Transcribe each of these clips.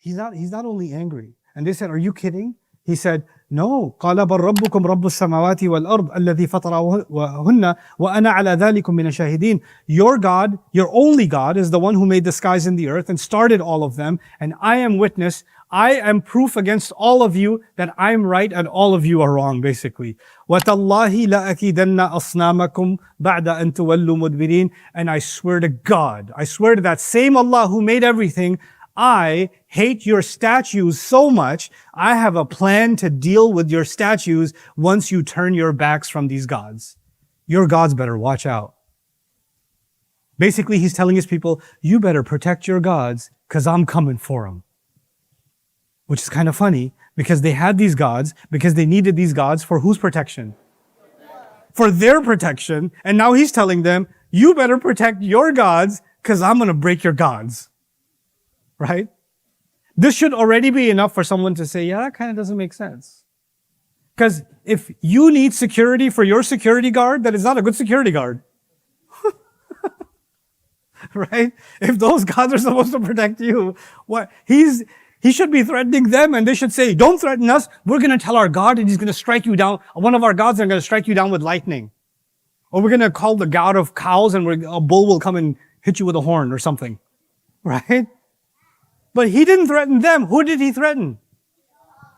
He's not only angry. And they said, are you kidding? He said, no. قال بل ربكم رب السماوات والأرض الذي فطرهن وأنا على ذلكم من الشاهدين. Your God, your only God, is the one who made the skies and the earth and started all of them. And I am witness. I am proof against all of you that I'm right and all of you are wrong, basically. وَتَاللَّهِ لَأَكِيدَنَّ أَصْنَامَكُمْ بَعْدَ أَن تُوَلُّوا مُدْبِرِينَ. And I swear to God, I swear to that same Allah who made everything, I hate your statues so much, I have a plan to deal with your statues once you turn your backs from these gods. Your gods better watch out. Basically, he's telling his people, you better protect your gods because I'm coming for them. Which is kind of funny because they had these gods, because they needed these gods for whose protection? For their protection. And now he's telling them, you better protect your gods because I'm going to break your gods. Right? This should already be enough for someone to say, yeah, that kind of doesn't make sense. Because if you need security for your security guard, that is not a good security guard. Right? If those gods are supposed to protect you, what? He should be threatening them and they should say, don't threaten us. We're going to tell our God and he's going to strike you down. One of our gods are going to strike you down with lightning. Or we're going to call the god of cows and a bull will come and hit you with a horn or something. Right? But he didn't threaten them. Who did he threaten?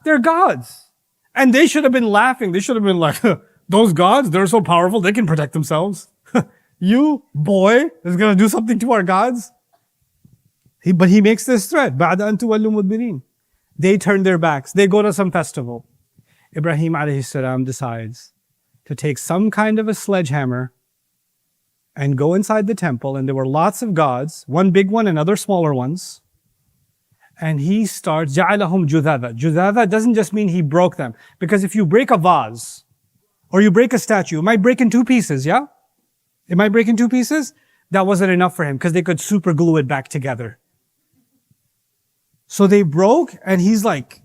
Their gods. And they should have been laughing. They should have been like, those gods, they're so powerful, they can protect themselves. You, boy, is going to do something to our gods? But he makes this threat. بَعْدَ أَن تُوَلُّوا مُدْبِرِينَ. They turn their backs. They go to some festival. Ibrahim alayhi salam decides to take some kind of a sledgehammer and go inside the temple. And there were lots of gods, one big one and other smaller ones. And he starts, جَعَلَهُمْ جُذَاذًا. Judhava doesn't just mean he broke them. Because if you break a vase, or you break a statue, it might break in two pieces, yeah? It might break in two pieces. That wasn't enough for him, because they could super glue it back together. So they broke, and he's like,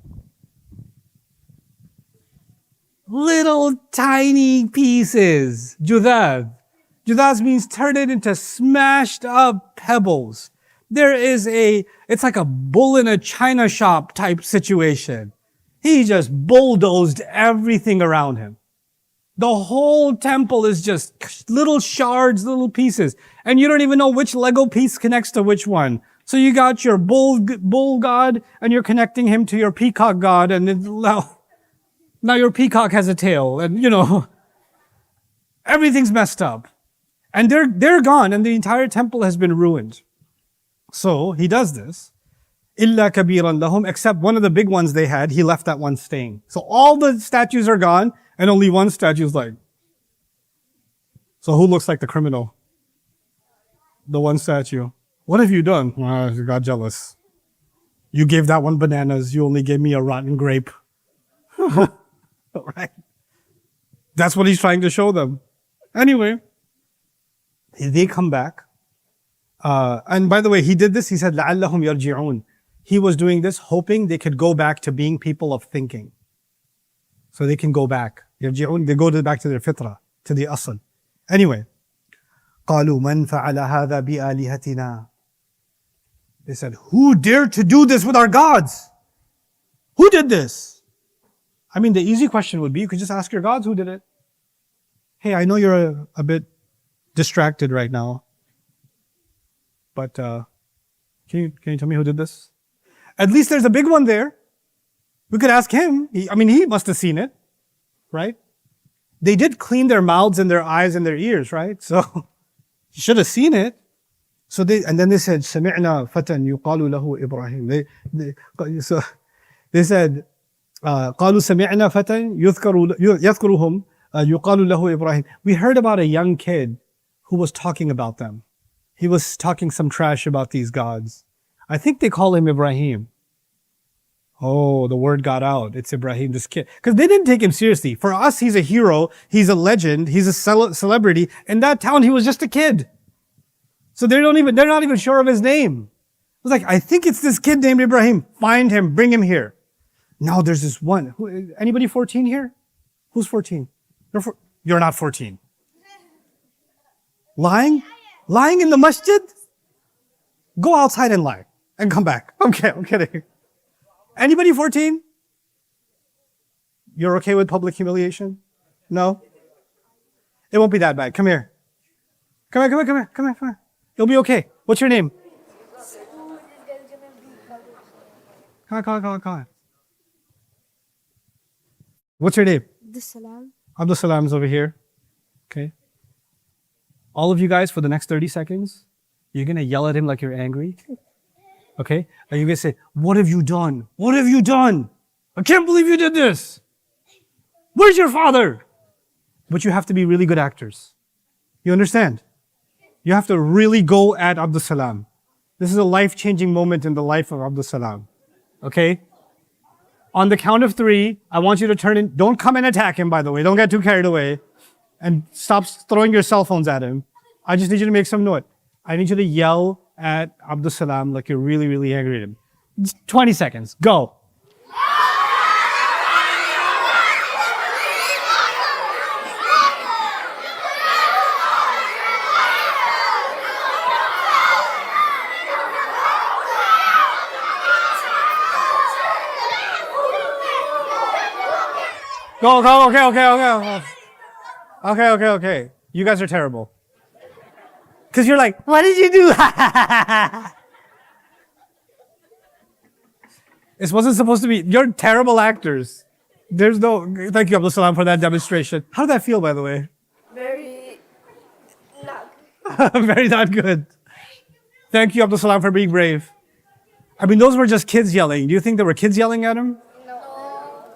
little tiny pieces. Judhad. Judhad means turn it into smashed up pebbles. It's like a bull in a china shop type situation. He just bulldozed everything around him. The whole temple is just little shards, little pieces. And you don't even know which Lego piece connects to which one. So you got your bull god, and you're connecting him to your peacock god, and now your peacock has a tail, and everything's messed up. And they're gone, and the entire temple has been ruined. So he does this. إِلَّا كَبِيرًا لَهُمْ. Except one of the big ones they had, he left that one staying. So all the statues are gone, and only one statue is like. So who looks like the criminal? The one statue. What have you done? I got jealous. You gave that one bananas, you only gave me a rotten grape. Right? That's what he's trying to show them. Anyway, they come back. And by the way, he did this, he said, لَعَلَّهُمْ يَرْجِعُونَ. He was doing this hoping they could go back to being people of thinking. So they can go back. يَرْجِعُونَ, they go back to their fitrah, to the asl. Anyway, قَالُوا مَنْ فَعَلَ هَذَا بِآلِهَتِنَا. They said, who dared to do this with our gods? Who did this? I mean, the easy question would be, you could just ask your gods who did it. Hey, I know you're a bit distracted right now, but can you tell me who did this? At least there's a big one there. We could ask him. He must have seen it, right? They did clean their mouths and their eyes and their ears, right? So he should have seen it. So then they said, سَمِعْنَا فَتًى يُقَالُ لَهُ إِبْرَاهِيم. They said, قَالُوا سَمِعْنَا فَتًى يَذْكُرُهُمْ يُقَالُ لَهُ إِبْرَاهِيم. We heard about a young kid who was talking about them. He was talking some trash about these gods. I think they call him Ibrahim. Oh, the word got out. It's Ibrahim, this kid. Because they didn't take him seriously. For us, he's a hero. He's a legend. He's a celebrity. In that town, he was just a kid. So they're not even sure of his name. It was like, I think it's this kid named Ibrahim. Find him, bring him here. Now there's this one. Anybody 14 here? Who's 14? You're not 14. Lying? Lying in the masjid? Go outside and lie. And come back. Okay, I'm kidding. Anybody 14? You're okay with public humiliation? No? It won't be that bad. Come here. Come here. It'll be okay. What's your name? Come on. What's your name? Abdul Salam's over here. Okay. All of you guys, for the next 30 seconds, you're going to yell at him like you're angry. Okay? And you're going to say, what have you done? What have you done? I can't believe you did this. Where's your father? But you have to be really good actors. You understand? You have to really go at Abdul Salam. This is a life-changing moment in the life of Abdul Salam. Okay? On the count of 3, I want you to turn in. Don't come and attack him, by the way. Don't get too carried away. And stop throwing your cell phones at him. I just need you to make some noise. I need you to yell at Abdul Salam like you're really, really angry at him. 20 seconds. Go. Go, okay. You guys are terrible. Because you're like, what did you do? It wasn't supposed to be. You're terrible actors. There's no. Thank you, Abdul Salam, for that demonstration. How did that feel, by the way? Very not good. Very not good. Thank you, Abdul Salam, for being brave. I mean, those were just kids yelling. Do you think there were kids yelling at him? No.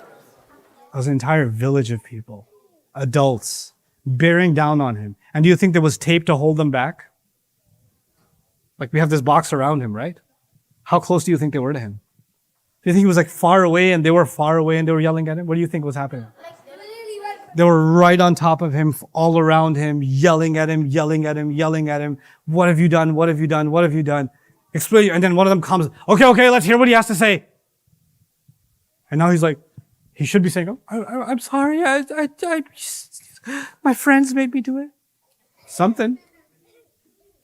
It was an entire village of people, adults, bearing down on him. And do you think there was tape to hold them back? Like we have this box around him, right? How close do you think they were to him? Do you think he was like far away and they were far away and they were yelling at him? What do you think was happening? They were right on top of him, all around him, yelling at him. What have you done? What have you done? What have you done? Explain. And then one of them comes, okay, let's hear what he has to say. And now he's like, he should be saying, oh, I'm sorry. My friends made me do it. Something.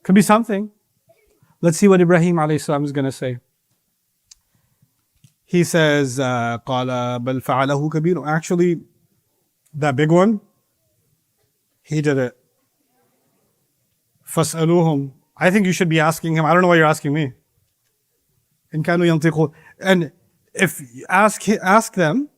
Could be something. Let's see what Ibrahim alayhi salam is going to say. He says, قَالَ بَلْ فَعَلَهُ كَبِيرٌ. Actually, that big one, he did it. فَاسْأَلُوهُمْ. I think you should be asking him. I don't know why you're asking me. إِن كَانُوا يَنْطِقُونَ. And if you ask them,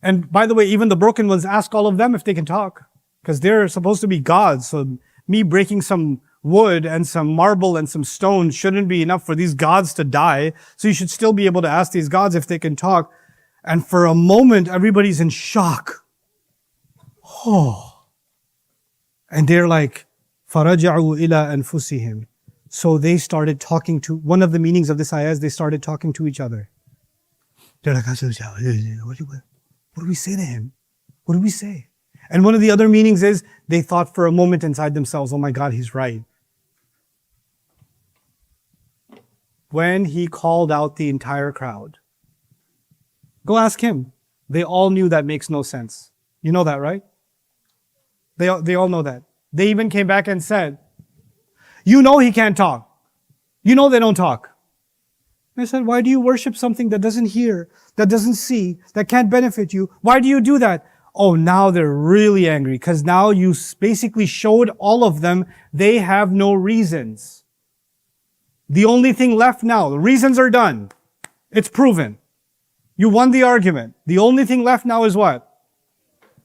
and by the way, even the broken ones, ask all of them if they can talk. Because they're supposed to be gods. So me breaking some wood and some marble and some stone shouldn't be enough for these gods to die. So you should still be able to ask these gods if they can talk. And for a moment, everybody's in shock. Oh. And they're like, فَرَجَعُوا إِلَىٰ أَنفُسِهِمْ. So they started talking to, one of the meanings of this ayah is they started talking to each other. They're like, what do we say to him? What do we say? And one of the other meanings is they thought for a moment inside themselves, oh my God, he's right. When he called out the entire crowd, go ask him. They all knew that makes no sense. You know that, right? They all know that. They even came back and said, you know he can't talk. You know they don't talk. I said, why do you worship something that doesn't hear, that doesn't see, that can't benefit you? Why do you do that? Oh, now they're really angry because now you basically showed all of them they have no reasons. The only thing left now, the reasons are done. It's proven. You won the argument. The only thing left now is what?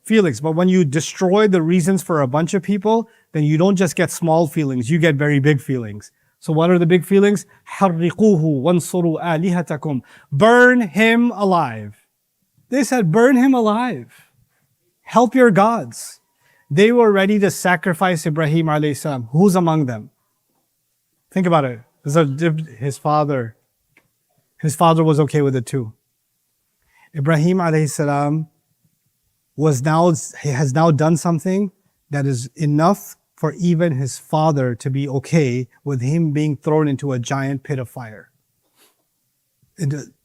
Feelings. But when you destroy the reasons for a bunch of people, then you don't just get small feelings, you get very big feelings. So what are the big feelings? حَرِّقُوهُ وَانْصُرُوا آلِهَتَكُمْ. Burn him alive. They said, burn him alive. Help your gods. They were ready to sacrifice Ibrahim alayhi salam. Who's among them? Think about it. His father. His father was okay with it too. Ibrahim alayhi salam has now done something that is enough for even his father to be okay with him being thrown into a giant pit of fire.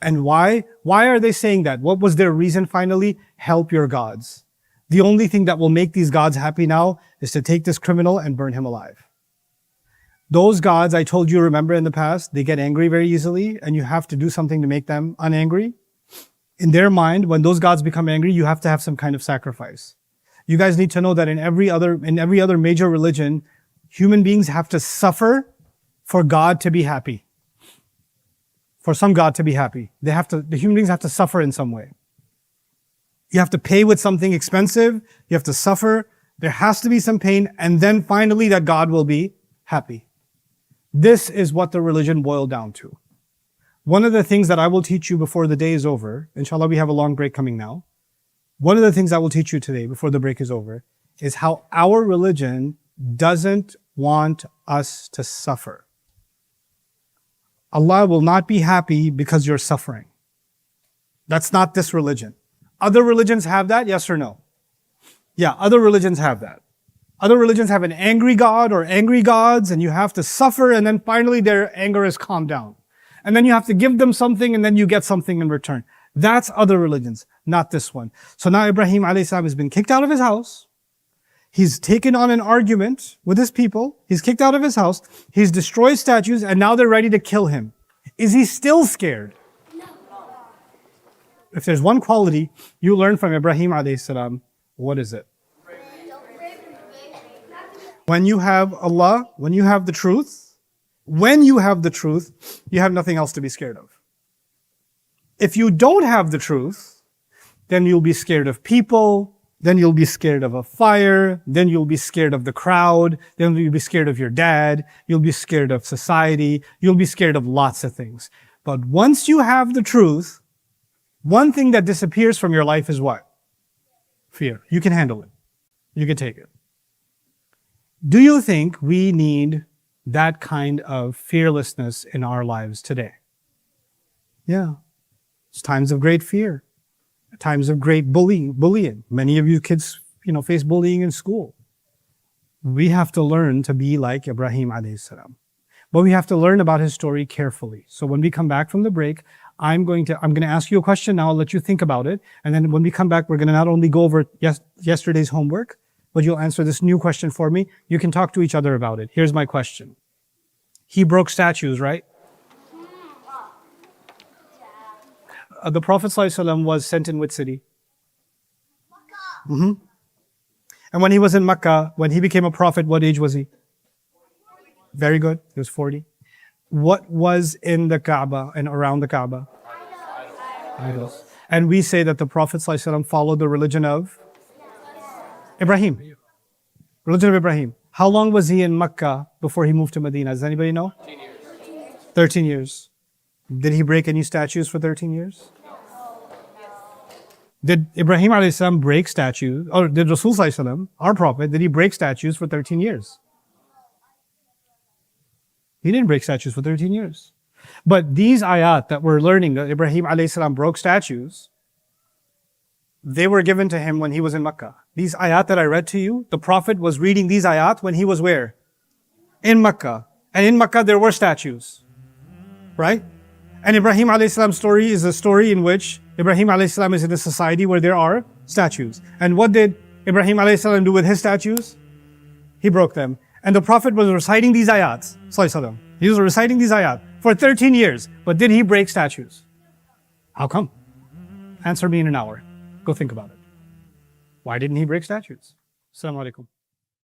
And why? Why are they saying that? What was their reason finally? Help your gods. The only thing that will make these gods happy now is to take this criminal and burn him alive. Those gods, I told you, remember in the past, they get angry very easily and you have to do something to make them unangry. In their mind, when those gods become angry, you have to have some kind of sacrifice. You guys need to know that in every other major religion, human beings have to suffer for God to be happy. For some God to be happy. The human beings have to suffer in some way. You have to pay with something expensive, you have to suffer, there has to be some pain, and then finally that God will be happy. This is what the religion boiled down to. One of the things that I will teach you before the day is over, inshallah we have a long break coming now. One of the things I will teach you today before the break is over is how our religion doesn't want us to suffer. Allah will not be happy because you're suffering. That's not this religion. Other religions have that, yes or no? Yeah, other religions have that. Other religions have an angry God or angry gods, and you have to suffer, and then finally their anger is calmed down. And then you have to give them something, and then you get something in return. That's other religions, not this one. So now Ibrahim alayhi salam has been kicked out of his house. He's taken on an argument with his people. He's kicked out of his house. He's destroyed statues, and now they're ready to kill him. Is he still scared? If there's one quality you learn from Ibrahim alayhi salam, what is it? When you have Allah, when you have the truth, you have nothing else to be scared of. If you don't have the truth, then you'll be scared of people, then you'll be scared of a fire, then you'll be scared of the crowd, then you'll be scared of your dad, you'll be scared of society, you'll be scared of lots of things. But once you have the truth, one thing that disappears from your life is what? Fear. You can handle it. You can take it. Do you think we need that kind of fearlessness in our lives today? Yeah. It's times of great fear. Times of great bullying. Many of you kids, face bullying in school. We have to learn to be like Ibrahim alayhi salam. But we have to learn about his story carefully. So when we come back from the break, I'm going to ask you a question now. I'll let you think about it. And then when we come back, we're going to not only go over yesterday's homework, but you'll answer this new question for me. You can talk to each other about it. Here's my question. He broke statues, right? The Prophet ﷺ was sent in which city? Mm-hmm. And when he was in Mecca, when he became a prophet, what age was he? Very good. He was 40. What was in the Kaaba and around the Kaaba? Idols. And we say that the Prophet ﷺ followed the religion of Ibrahim. Religion of Ibrahim. How long was he in Mecca before he moved to Medina? Does anybody know? 13 years. 13 years. Did he break any statues for 13 years? Did Ibrahim alayhi salam break statues? Or did Rasul sallallahu alaihi wasallam, our prophet, did he break statues for 13 years? He didn't break statues for 13 years. But these ayat that we're learning, that Ibrahim alayhi salam broke statues, they were given to him when he was in Mecca. These ayat that I read to you, the Prophet was reading these ayat when he was where? In Mecca. And in Mecca there were statues. Right? And Ibrahim alayhi salam's story is a story in which Ibrahim alayhi salam is in a society where there are statues. And what did Ibrahim alayhi salam do with his statues? He broke them. And the Prophet was reciting these ayats. He was reciting these ayat for 13 years. But did he break statues? How come? Answer me in an hour. Go think about it. Why didn't he break statues? Assalamu alaikum.